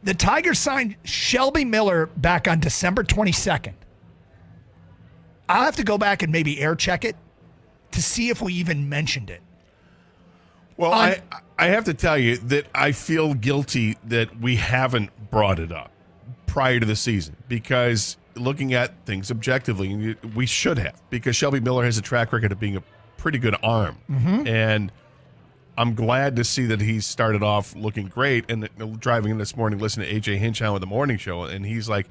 The Tigers signed Shelby Miller back on December 22nd. I'll have to go back and maybe air check it to see if we even mentioned it. Well, I have to tell you that I feel guilty that we haven't brought it up prior to the season, because looking at things objectively, we should have, because Shelby Miller has a track record of being a pretty good arm. Mm-hmm. And I'm glad to see that he started off looking great. And driving in this morning, listening to AJ Hinch on with the morning show, and he's like,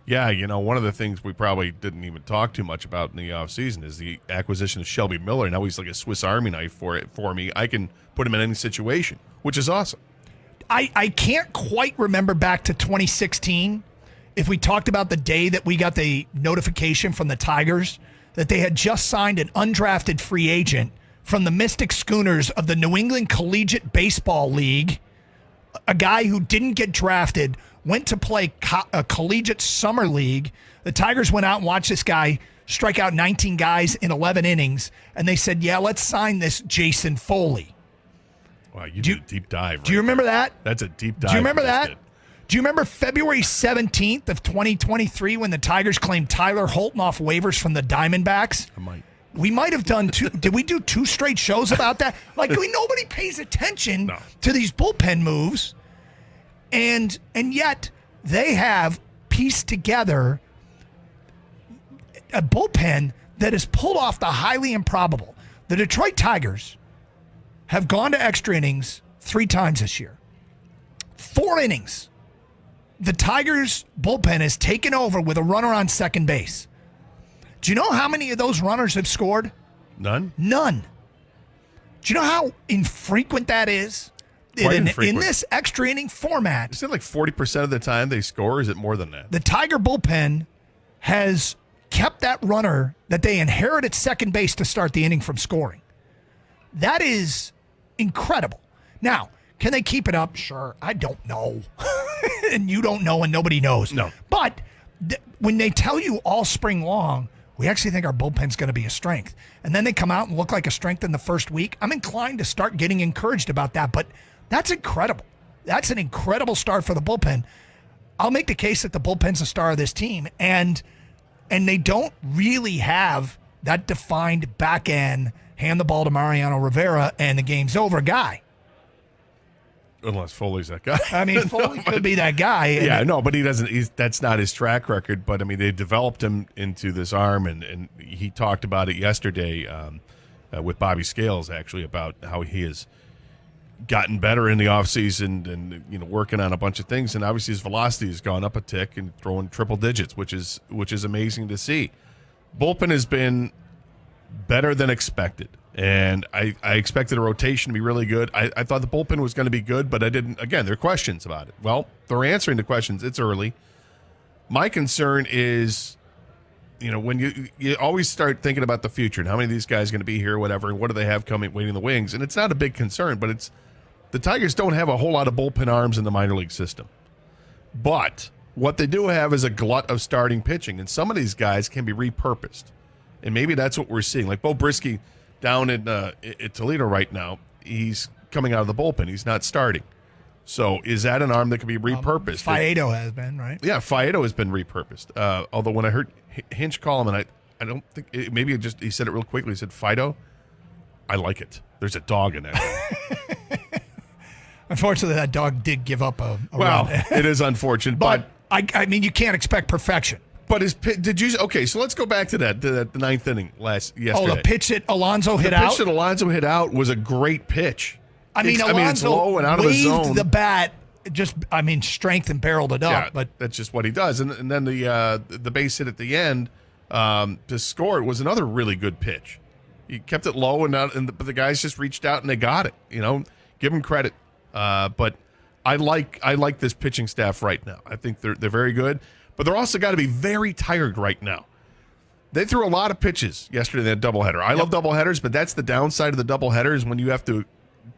yeah, one of the things we probably didn't even talk too much about in the offseason is the acquisition of Shelby Miller. Now he's like a Swiss Army knife for me. I can put him in any situation, which is awesome. I can't quite remember back to 2016 if we talked about the day that we got the notification from the Tigers that they had just signed an undrafted free agent from the Mystic Schooners of the New England Collegiate Baseball League, a guy who didn't get drafted, went to play a collegiate summer league. The Tigers went out and watched this guy strike out 19 guys in 11 innings, and they said, yeah, let's sign this Jason Foley. Wow, you did a deep dive. Do you remember that? That's a deep dive. Do you remember that? Do you remember February 17th of 2023 when the Tigers claimed Tyler Holton off waivers from the Diamondbacks? I might. We might have done two. Did we do 2 straight shows about that? Like, nobody pays attention to these bullpen moves. And yet they have pieced together a bullpen that has pulled off the highly improbable. The Detroit Tigers have gone to extra innings 3 times this year. 4 innings. The Tigers bullpen has taken over with a runner on second base. Do you know how many of those runners have scored? None. Do you know how infrequent that is? In this extra inning format. Is it like 40% of the time they score? Or is it more than that? The Tiger bullpen has kept that runner that they inherited second base to start the inning from scoring. That is incredible. Now, can they keep it up? Sure. I don't know. And you don't know, and nobody knows. No. But when they tell you all spring long, we actually think our bullpen's going to be a strength, and then they come out and look like a strength in the first week, I'm inclined to start getting encouraged about that. But that's incredible. That's an incredible start for the bullpen. I'll make the case that the bullpen's the star of this team, and they don't really have that defined back end, hand the ball to Mariano Rivera and the game's over guy. Unless Foley's that guy. I mean, Foley could be that guy. Yeah, no, but he doesn't. That's not his track record. But I mean, they developed him into this arm, and he talked about it yesterday with Bobby Scales, actually, about how he has gotten better in the offseason and working on a bunch of things. And obviously, his velocity has gone up a tick and throwing triple digits, which is amazing to see. Bullpen has been better than expected. And I expected a rotation to be really good. I thought the bullpen was going to be good, but I didn't. Again, there are questions about it. Well, they're answering the questions. It's early. My concern is, when you always start thinking about the future and how many of these guys are going to be here, whatever, and what do they have coming, waiting in the wings. And it's not a big concern, but it's the Tigers don't have a whole lot of bullpen arms in the minor league system. But what they do have is a glut of starting pitching, and some of these guys can be repurposed. And maybe that's what we're seeing. Like Bo Brisky, down in Toledo right now, he's coming out of the bullpen. He's not starting. So is that an arm that can be repurposed? Faedo has been, right? Yeah, Faedo has been repurposed. Although when I heard Hinch call him, and I don't think, he said it real quickly. He said, Fido, I like it. There's a dog in there. Unfortunately, that dog did give up a well, run. It is unfortunate. But I mean, you can't expect perfection. But so let's go back to the ninth inning yesterday. Oh, the pitch that Alonso hit out? The pitch that Alonso hit out was a great pitch. Alonso it's low and out of the zone. Waved the bat, strength and barreled it up. Yeah, but that's just what he does. And then the base hit at the end to score it was another really good pitch. He kept it low, and the guys just reached out and they got it. Give him credit. But I like this pitching staff right now. I think they're very good. But they're also got to be very tired right now. They threw a lot of pitches yesterday in that doubleheader. I love doubleheaders, but that's the downside of the doubleheader is when you have to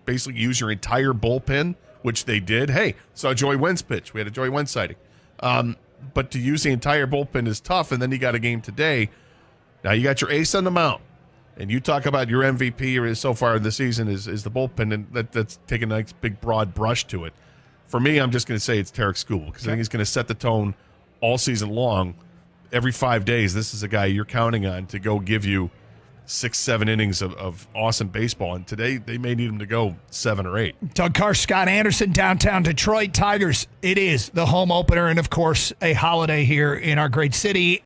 basically use your entire bullpen, which they did. Hey, saw Joey Wentz pitch. We had a Joey Wentz sighting. But to use the entire bullpen is tough, and then you got a game today. Now you got your ace on the mound, and you talk about your MVP so far in the season is the bullpen, and that's taking a nice big broad brush to it. For me, I'm just going to say it's Tarek Skubal because I think he's going to set the tone all season long. Every 5 days, this is a guy you're counting on to go give you 6-7 innings of awesome baseball. And today, they may need him to go 7 or 8. Doug Carr, Scott Anderson, downtown Detroit Tigers. It is the home opener and, of course, a holiday here in our great city.